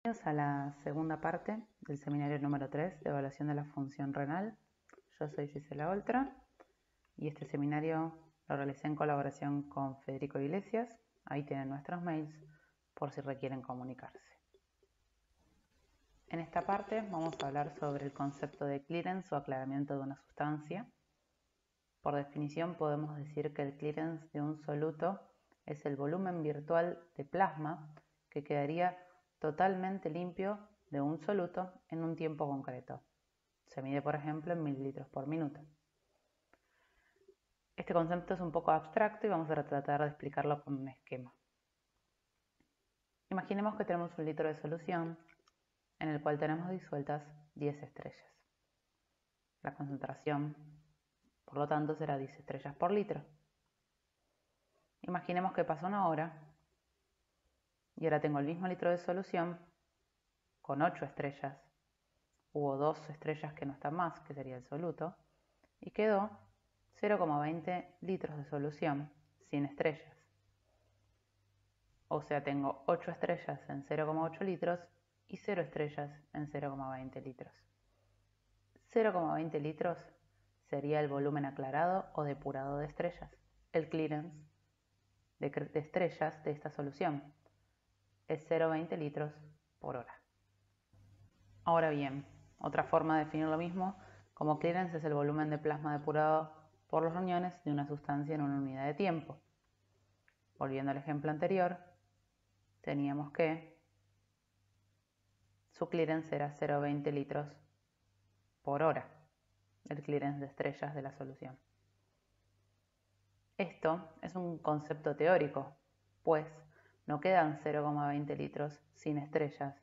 Bienvenidos a la segunda parte del seminario número 3 de evaluación de la función renal. Yo soy Gisela Oltra y este seminario lo realicé en colaboración con Federico Iglesias. Ahí tienen nuestros mails por si requieren comunicarse. En esta parte vamos a hablar sobre el concepto de clearance o aclaramiento de una sustancia. Por definición podemos decir que el clearance de un soluto es el volumen virtual de plasma que quedaría totalmente limpio de un soluto en un tiempo concreto. Se mide, por ejemplo, en mililitros por minuto. Este concepto es un poco abstracto y vamos a tratar de explicarlo con un esquema. Imaginemos que tenemos un litro de solución en el cual tenemos disueltas 10 estrellas. La concentración, por lo tanto, será 10 estrellas por litro. Imaginemos que pasa una hora y ahora tengo el mismo litro de solución con 8 estrellas. Hubo 2 estrellas que no están más, que sería el soluto, y quedó 0,20 litros de solución sin estrellas. O sea, tengo 8 estrellas en 0,8 litros y 0 estrellas en 0,20 litros. 0,20 litros sería el volumen aclarado o depurado de estrellas, el clearance de estrellas de esta solución. Es 0,20 litros por hora. Ahora bien, otra forma de definir lo mismo como clearance es el volumen de plasma depurado por los riñones de una sustancia en una unidad de tiempo. Volviendo al ejemplo anterior, teníamos que su clearance era 0,20 litros por hora, el clearance de estrellas de la solución. Esto es un concepto teórico, pues no quedan 0,20 litros sin estrellas,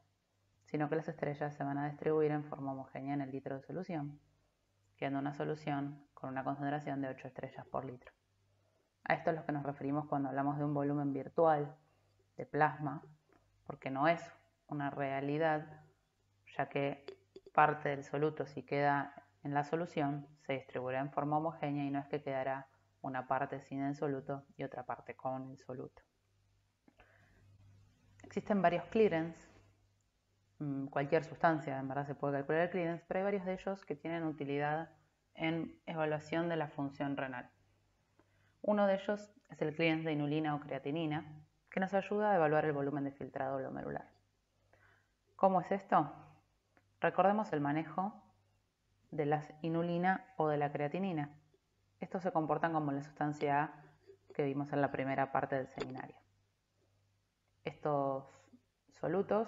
sino que las estrellas se van a distribuir en forma homogénea en el litro de solución, quedando una solución con una concentración de 8 estrellas por litro. A esto es lo que nos referimos cuando hablamos de un volumen virtual de plasma, porque no es una realidad, ya que parte del soluto, si queda en la solución, se distribuirá en forma homogénea y no es que quedará una parte sin el soluto y otra parte con el soluto. Existen varios clearance, cualquier sustancia en verdad se puede calcular el clearance, pero hay varios de ellos que tienen utilidad en evaluación de la función renal. Uno de ellos es el clearance de inulina o creatinina, que nos ayuda a evaluar el volumen de filtrado glomerular. ¿Cómo es esto? Recordemos el manejo de la inulina o de la creatinina. Estos se comportan como la sustancia A que vimos en la primera parte del seminario. Estos solutos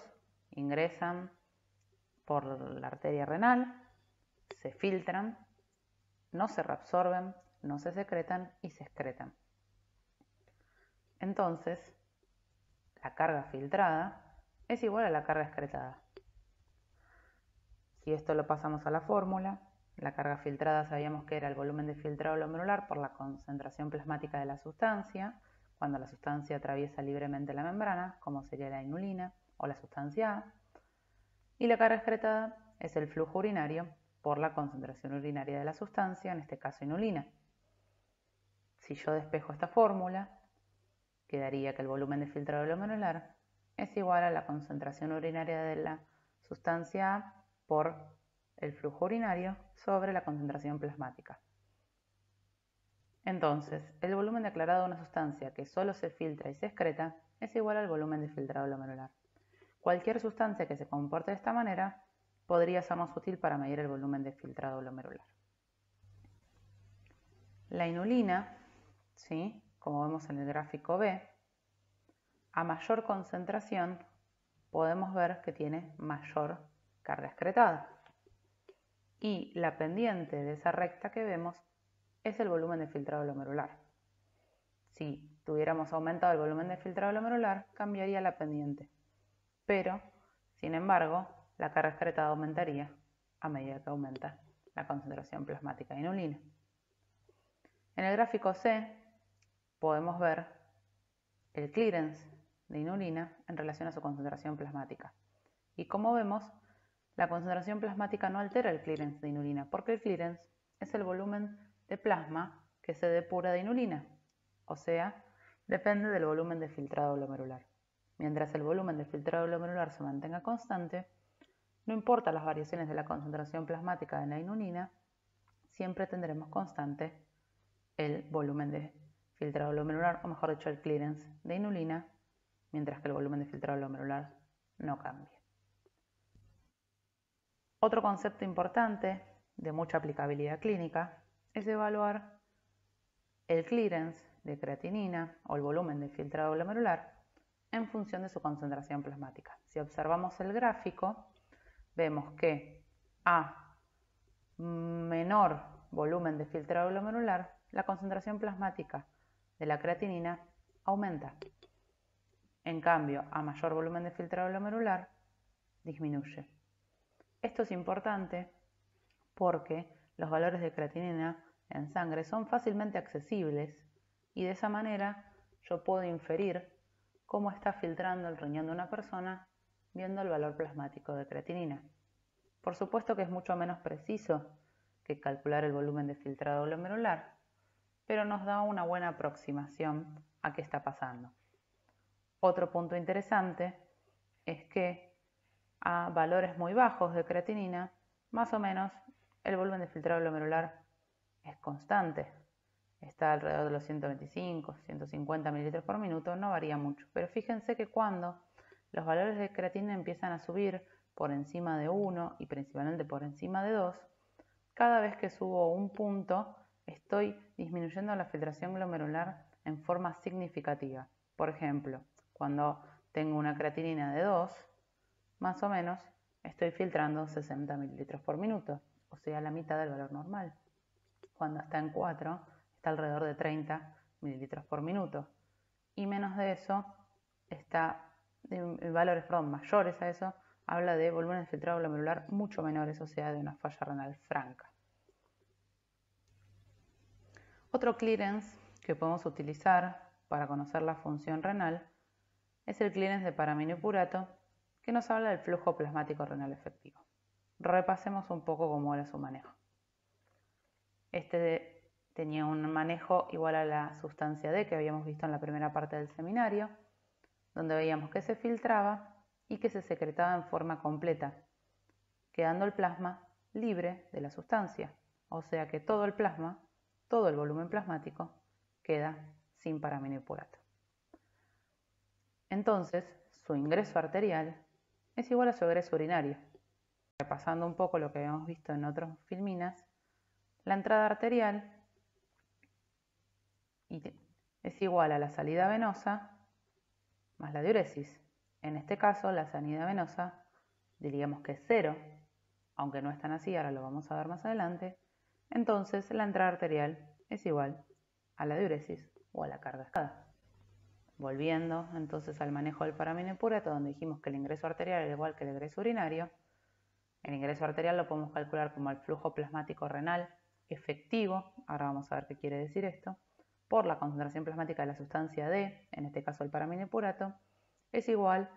ingresan por la arteria renal, se filtran, no se reabsorben, no se secretan y se excretan. Entonces, la carga filtrada es igual a la carga excretada. Si esto lo pasamos a la fórmula, la carga filtrada sabíamos que era el volumen de filtrado glomerular por la concentración plasmática de la sustancia, cuando la sustancia atraviesa libremente la membrana, como sería la inulina o la sustancia A, y la carga excretada es el flujo urinario por la concentración urinaria de la sustancia, en este caso inulina. Si yo despejo esta fórmula, quedaría que el volumen de filtrado glomerular es igual a la concentración urinaria de la sustancia A por el flujo urinario sobre la concentración plasmática. Entonces, el volumen declarado de una sustancia que solo se filtra y se excreta es igual al volumen de filtrado glomerular. Cualquier sustancia que se comporte de esta manera podría sernos útil para medir el volumen de filtrado glomerular. La inulina, ¿sí?, como vemos en el gráfico B, a mayor concentración podemos ver que tiene mayor carga excretada. Y la pendiente de esa recta que vemos es el volumen de filtrado glomerular. Si tuviéramos aumentado el volumen de filtrado glomerular, cambiaría la pendiente. Pero, sin embargo, la carga excretada aumentaría a medida que aumenta la concentración plasmática de inulina. En el gráfico C podemos ver el clearance de inulina en relación a su concentración plasmática. Y como vemos, la concentración plasmática no altera el clearance de inulina, porque el clearance es el volumen de plasma que se depura de inulina, o sea, depende del volumen de filtrado glomerular. mientras el volumen del filtrado glomerular se mantenga constante, no importa las variaciones de la concentración plasmática de la inulina, siempre tendremos constante el volumen de filtrado glomerular, o mejor dicho, el clearance de inulina, mientras que el volumen de filtrado glomerular no cambie. Otro concepto importante de mucha aplicabilidad clínica es evaluar el clearance de creatinina o el volumen de filtrado glomerular en función de su concentración plasmática. Si observamos el gráfico, vemos que a menor volumen de filtrado glomerular, la concentración plasmática de la creatinina aumenta. En cambio, a mayor volumen de filtrado glomerular, disminuye. Esto es importante porque los valores de creatinina en sangre son fácilmente accesibles y de esa manera yo puedo inferir cómo está filtrando el riñón de una persona viendo el valor plasmático de creatinina. Por supuesto que es mucho menos preciso que calcular el volumen de filtrado glomerular, pero nos da una buena aproximación a qué está pasando. Otro punto interesante es que a valores muy bajos de creatinina, más o menos el volumen de filtrado glomerular es constante. Está alrededor de los 125, 150 mililitros por minuto, no varía mucho. Pero fíjense que cuando los valores de creatinina empiezan a subir por encima de 1 y principalmente por encima de 2, cada vez que subo un punto estoy disminuyendo la filtración glomerular en forma significativa. Por ejemplo, cuando tengo una creatinina de 2, más o menos estoy filtrando 60 mililitros por minuto, o sea, la mitad del valor normal. Cuando está en 4, está alrededor de 30 mililitros por minuto. Y menos de eso, está en valores mayores a eso, habla de volúmenes de filtrado glomerular mucho menores, o sea, de una falla renal franca. Otro clearance que podemos utilizar para conocer la función renal es el clearance de paraminopurato, que nos habla del flujo plasmático renal efectivo. Repasemos un poco cómo era su manejo. Este tenía un manejo igual a la sustancia D que habíamos visto en la primera parte del seminario, donde veíamos que se filtraba y que se secretaba en forma completa, quedando el plasma libre de la sustancia, o sea que todo el plasma, todo el volumen plasmático, queda sin paraminopurato. Entonces, su ingreso arterial es igual a su egreso urinario. Repasando un poco lo que habíamos visto en otros filminas, la entrada arterial es igual a la salida venosa más la diuresis. En este caso, la salida venosa diríamos que es 0, aunque no es tan así, ahora lo vamos a ver más adelante. Entonces, la entrada arterial es igual a la diuresis o a la carga. Volviendo entonces al manejo del paraminopurato, donde dijimos que el ingreso arterial era igual que el egreso urinario, el ingreso arterial lo podemos calcular como el flujo plasmático renal efectivo, ahora vamos a ver qué quiere decir esto, por la concentración plasmática de la sustancia D, en este caso el paraminopurato, es igual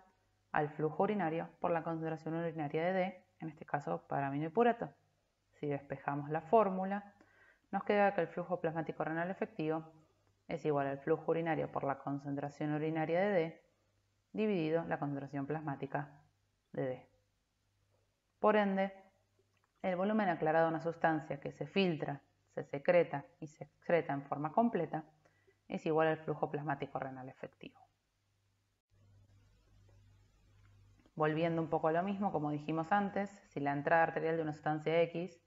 al flujo urinario por la concentración urinaria de D, en este caso paraminopurato. Si despejamos la fórmula, nos queda que el flujo plasmático renal efectivo es igual al flujo urinario por la concentración urinaria de D dividido la concentración plasmática de D. Por ende, el volumen aclarado de una sustancia que se filtra, se secreta y se excreta en forma completa es igual al flujo plasmático renal efectivo. Volviendo un poco a lo mismo, como dijimos antes, si la entrada arterial de una sustancia X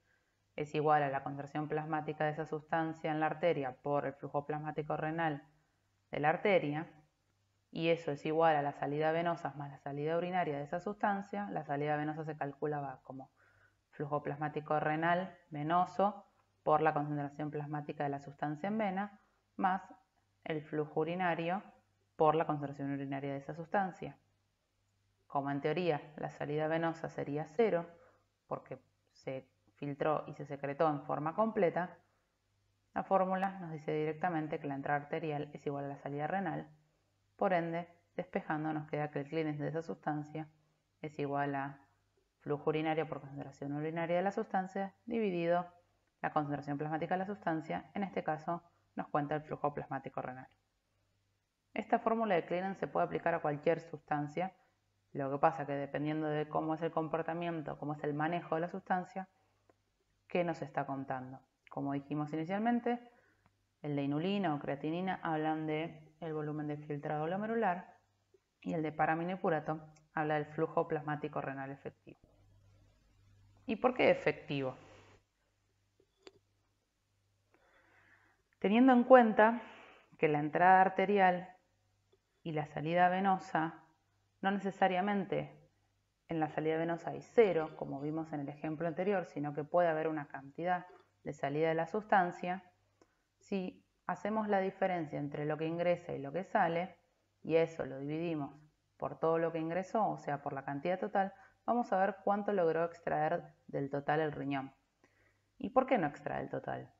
es igual a la concentración plasmática de esa sustancia en la arteria por el flujo plasmático renal de la arteria, y eso es igual a la salida venosa más la salida urinaria de esa sustancia, la salida venosa se calculaba como flujo plasmático renal venoso por la concentración plasmática de la sustancia en vena más el flujo urinario por la concentración urinaria de esa sustancia. Como en teoría la salida venosa sería 0 porque se filtró y se secretó en forma completa, la fórmula nos dice directamente que la entrada arterial es igual a la salida renal. Por ende, despejando nos queda que el clearance de esa sustancia es igual a flujo urinario por concentración urinaria de la sustancia dividido la concentración plasmática de la sustancia, en este caso nos cuenta el flujo plasmático renal. Esta fórmula de clearance se puede aplicar a cualquier sustancia, lo que pasa que dependiendo de cómo es el comportamiento, cómo es el manejo de la sustancia, ¿qué nos está contando? Como dijimos inicialmente, el de inulina o creatinina hablan del volumen de filtrado glomerular y el de paraminopurato habla del flujo plasmático renal efectivo. ¿Y por qué efectivo? Teniendo en cuenta que la entrada arterial y la salida venosa no necesariamente en la salida venosa hay cero, como vimos en el ejemplo anterior, sino que puede haber una cantidad de salida de la sustancia. Si hacemos la diferencia entre lo que ingresa y lo que sale, y eso lo dividimos por todo lo que ingresó, o sea, por la cantidad total, vamos a ver cuánto logró extraer del total el riñón. ¿Y por qué no extrae el total?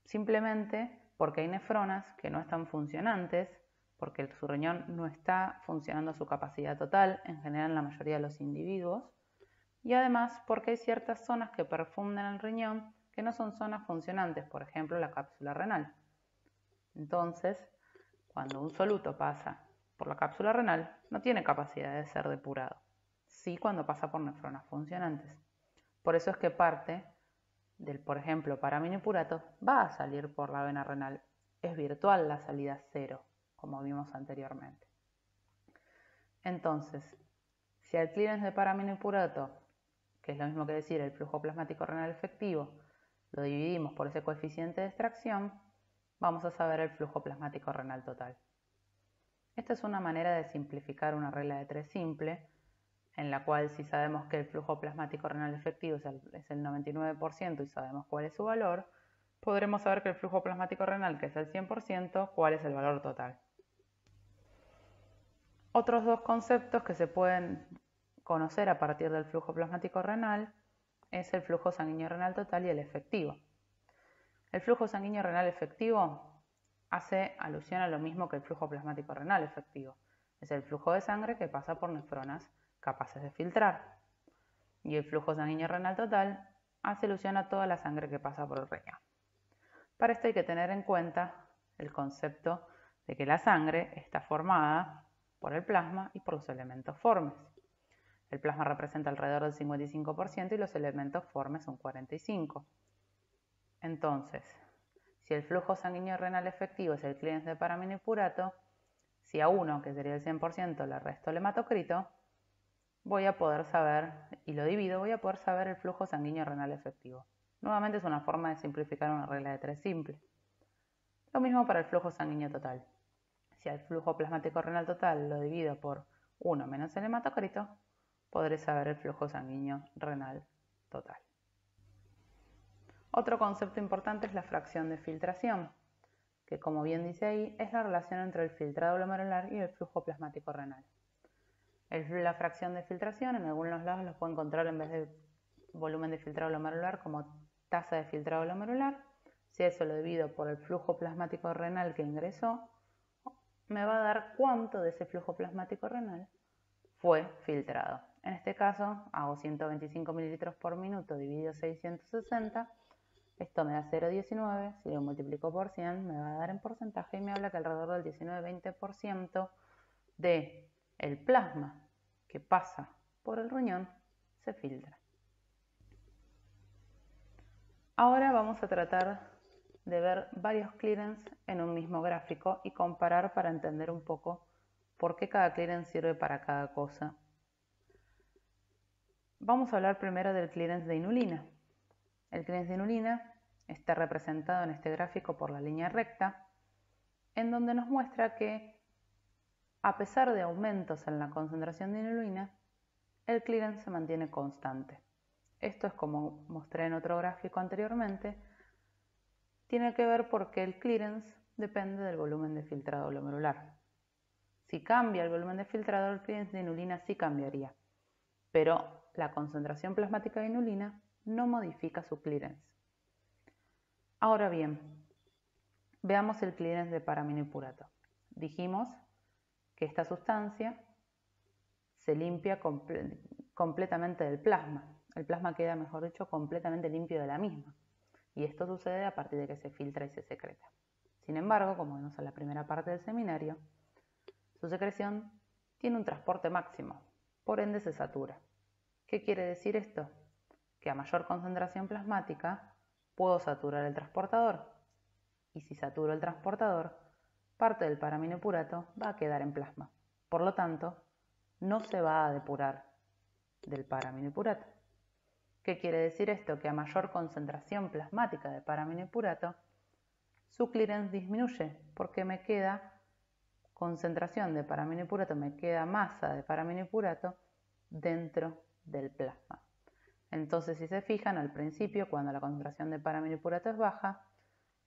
Simplemente porque hay nefronas que no están funcionantes, porque su riñón no está funcionando a su capacidad total, en general en la mayoría de los individuos, y además porque hay ciertas zonas que perfunden el riñón que no son zonas funcionantes, por ejemplo la cápsula renal. Entonces, cuando un soluto pasa por la cápsula renal, no tiene capacidad de ser depurado, sí cuando pasa por nefronas funcionantes. Por eso es que parte del, por ejemplo, paraminopurato va a salir por la vena renal. Es virtual la salida cero, como vimos anteriormente. Entonces, si al clearance de paraminopurato, que es lo mismo que decir el flujo plasmático renal efectivo, lo dividimos por ese coeficiente de extracción, vamos a saber el flujo plasmático renal total. Esta es una manera de simplificar una regla de 3 simple, en la cual si sabemos que el flujo plasmático renal efectivo es el 99% y sabemos cuál es su valor, podremos saber que el flujo plasmático renal, que es el 100%, cuál es el valor total. Otros dos conceptos que se pueden conocer a partir del flujo plasmático renal es el flujo sanguíneo renal total y el efectivo. El flujo sanguíneo renal efectivo hace alusión a lo mismo que el flujo plasmático renal efectivo. Es el flujo de sangre que pasa por nefronas capaces de filtrar. Y el flujo sanguíneo renal total hace alusión a toda la sangre que pasa por el riñón. Para esto hay que tener en cuenta el concepto de que la sangre está formada por el plasma y por los elementos formes. El plasma representa alrededor del 55% y los elementos formes un 45%. Entonces, si el flujo sanguíneo renal efectivo es el clearance de paraminopurato, si a 1, que sería el 100%, le resto el hematocrito, voy a poder saber, y lo divido, voy a poder saber el flujo sanguíneo renal efectivo. Nuevamente es una forma de simplificar una regla de 3 simple. Lo mismo para el flujo sanguíneo total. Si al flujo plasmático renal total lo divido por 1 menos el hematocrito, podré saber el flujo sanguíneo renal total. Otro concepto importante es la fracción de filtración, que como bien dice ahí, es la relación entre el filtrado glomerular y el flujo plasmático renal. La fracción de filtración en algunos lados lo puedo encontrar en vez de volumen de filtrado glomerular como tasa de filtrado glomerular. Si eso lo divido por el flujo plasmático renal que ingresó, me va a dar cuánto de ese flujo plasmático renal fue filtrado. En este caso hago 125 mililitros por minuto dividido 660. Esto me da 0,19, si lo multiplico por 100 me va a dar en porcentaje y me habla que alrededor del 19-20% del plasma que pasa por el riñón se filtra. Ahora vamos a tratar de ver varios clearance en un mismo gráfico y comparar para entender un poco por qué cada clearance sirve para cada cosa. Vamos a hablar primero del clearance de inulina. El clearance de inulina está representado en este gráfico por la línea recta, en donde nos muestra que a pesar de aumentos en la concentración de inulina, el clearance se mantiene constante. Esto es como mostré en otro gráfico anteriormente, tiene que ver porque el clearance depende del volumen de filtrado glomerular. Si cambia el volumen de filtrado, el clearance de inulina sí cambiaría, pero la concentración plasmática de inulina no modifica su clearance. Ahora bien, veamos el clearance de paraminopurato. Dijimos que esta sustancia se limpia completamente del plasma. El plasma queda, mejor dicho, completamente limpio de la misma. Y esto sucede a partir de que se filtra y se secreta. Sin embargo, como vimos en la primera parte del seminario, su secreción tiene un transporte máximo, por ende se satura. ¿Qué quiere decir esto? Que a mayor concentración plasmática puedo saturar el transportador, y si saturo el transportador, parte del paraminopurato va a quedar en plasma. Por lo tanto, no se va a depurar del paraminopurato. ¿Qué quiere decir esto? Que a mayor concentración plasmática de paraminopurato, su clearance disminuye porque me queda concentración de paraminopurato, me queda masa de paraminopurato dentro del plasma. Entonces, si se fijan, al principio, cuando la concentración de paraminopurato es baja,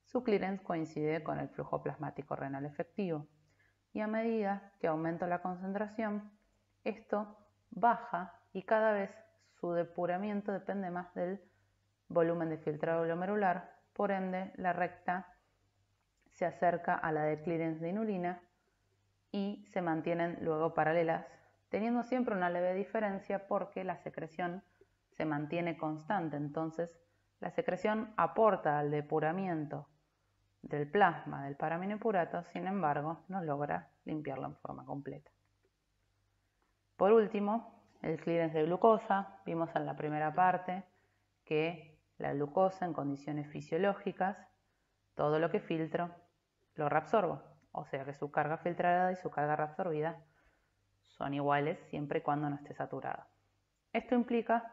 su clearance coincide con el flujo plasmático renal efectivo. Y a medida que aumento la concentración, esto baja y cada vez su depuramiento depende más del volumen de filtrado glomerular, por ende la recta se acerca a la de clearance de inulina y se mantienen luego paralelas, teniendo siempre una leve diferencia porque la secreción se mantiene constante. Entonces, la secreción aporta al depuramiento del plasma del paraminopurato, sin embargo, no logra limpiarlo en forma completa. Por último, el clearance de glucosa. Vimos en la primera parte que la glucosa en condiciones fisiológicas, todo lo que filtro lo reabsorbo, o sea que su carga filtrada y su carga reabsorbida son iguales siempre y cuando no esté saturada. Esto implica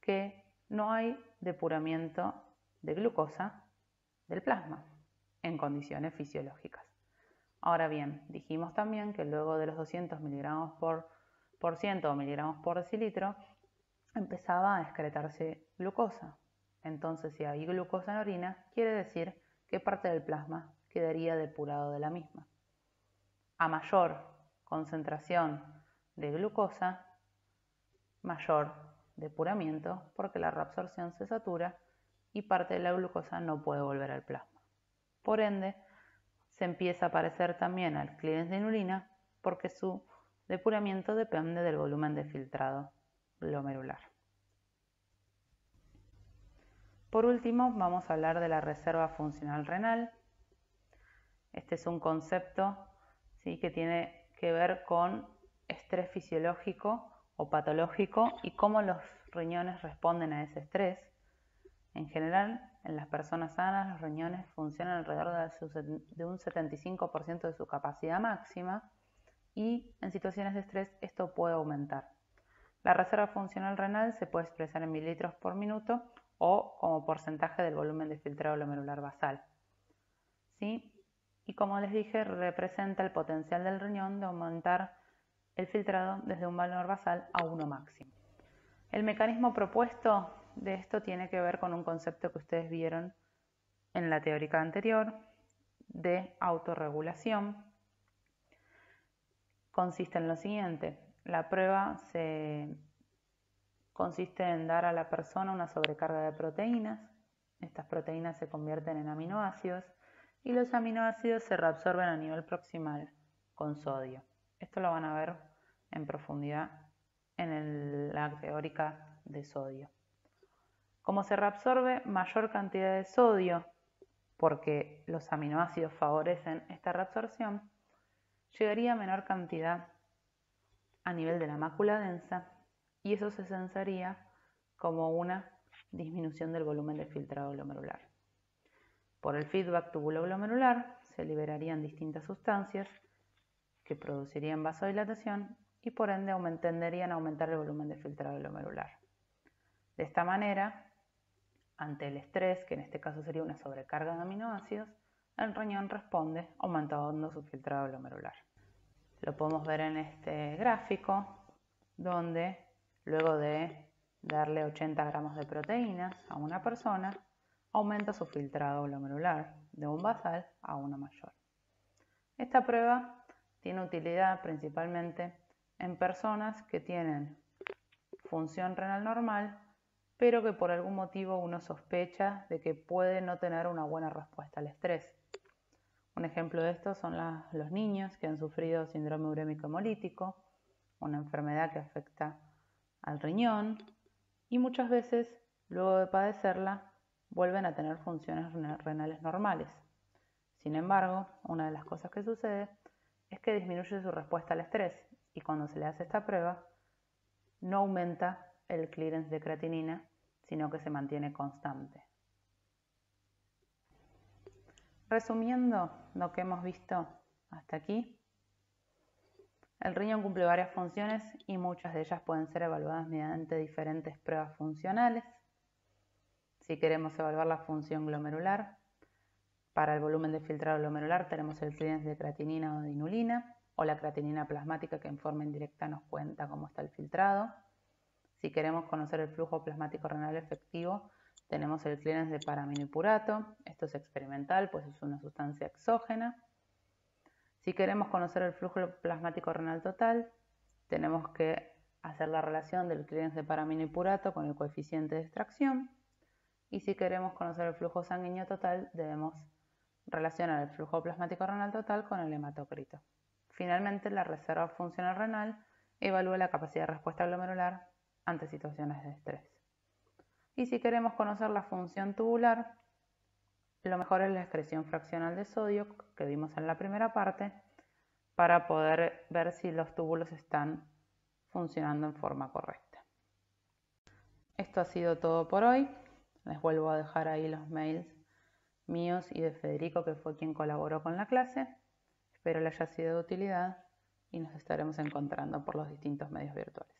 que no hay depuramiento de glucosa del plasma en condiciones fisiológicas. Ahora bien, dijimos también que luego de los 200 miligramos por ciento o miligramos por decilitro empezaba a excretarse glucosa. Entonces, si hay glucosa en orina, quiere decir que parte del plasma quedaría depurado de la misma. A mayor concentración de glucosa, mayor depuramiento porque la reabsorción se satura y parte de la glucosa no puede volver al plasma. Por ende, se empieza a parecer también al clearance de inulina porque su depuramiento depende del volumen de filtrado glomerular. Por último, vamos a hablar de la reserva funcional renal. Este es un concepto, ¿sí?, que tiene que ver con estrés fisiológico o patológico y cómo los riñones responden a ese estrés. En general, en las personas sanas, los riñones funcionan alrededor de un 75% de su capacidad máxima y en situaciones de estrés esto puede aumentar. La reserva funcional renal se puede expresar en mililitros por minuto o como porcentaje del volumen de filtrado glomerular basal. ¿Sí? Y como les dije, representa el potencial del riñón de aumentar el filtrado desde un valor basal a uno máximo. El mecanismo propuesto de esto tiene que ver con un concepto que ustedes vieron en la teórica anterior de autorregulación. Consiste en lo siguiente: la prueba consiste en dar a la persona una sobrecarga de proteínas. Estas proteínas se convierten en aminoácidos y los aminoácidos se reabsorben a nivel proximal con sodio. Esto lo van a ver en profundidad en la teórica de sodio. Como se reabsorbe mayor cantidad de sodio, porque los aminoácidos favorecen esta reabsorción, llegaría a menor cantidad a nivel de la mácula densa y eso se sensaría como una disminución del volumen de filtrado glomerular. Por el feedback tubulo-glomerular se liberarían distintas sustancias que producirían vasodilatación y por ende tenderían a aumentar el volumen de filtrado glomerular. De esta manera, ante el estrés, que en este caso sería una sobrecarga de aminoácidos, el riñón responde aumentando su filtrado glomerular. Lo podemos ver en este gráfico, donde luego de darle 80 gramos de proteínas a una persona, aumenta su filtrado glomerular de un basal a uno mayor. Esta prueba tiene utilidad principalmente en personas que tienen función renal normal, pero que por algún motivo uno sospecha de que puede no tener una buena respuesta al estrés. Un ejemplo de esto son los niños que han sufrido síndrome urémico hemolítico, una enfermedad que afecta al riñón y muchas veces, luego de padecerla, vuelven a tener funciones renales normales. Sin embargo, una de las cosas que sucede es que disminuye su respuesta al estrés y cuando se le hace esta prueba no aumenta el clearance de creatinina, sino que se mantiene constante. Resumiendo lo que hemos visto hasta aquí, el riñón cumple varias funciones y muchas de ellas pueden ser evaluadas mediante diferentes pruebas funcionales. Si queremos evaluar la función glomerular, para el volumen de filtrado glomerular tenemos el clearance de creatinina o de inulina, o la creatinina plasmática que en forma indirecta nos cuenta cómo está el filtrado. Si queremos conocer el flujo plasmático renal efectivo, tenemos el clearance de paraminopurato. Esto es experimental, pues es una sustancia exógena. Si queremos conocer el flujo plasmático renal total, tenemos que hacer la relación del clearance de paraminopurato con el coeficiente de extracción. Y si queremos conocer el flujo sanguíneo total, debemos relacionar el flujo plasmático renal total con el hematocrito. Finalmente, la reserva funcional renal evalúa la capacidad de respuesta glomerular ante situaciones de estrés. Y si queremos conocer la función tubular, lo mejor es la excreción fraccional de sodio que vimos en la primera parte para poder ver si los túbulos están funcionando en forma correcta. Esto ha sido todo por hoy. Les vuelvo a dejar ahí los mails míos y de Federico, que fue quien colaboró con la clase. Espero les haya sido de utilidad y nos estaremos encontrando por los distintos medios virtuales.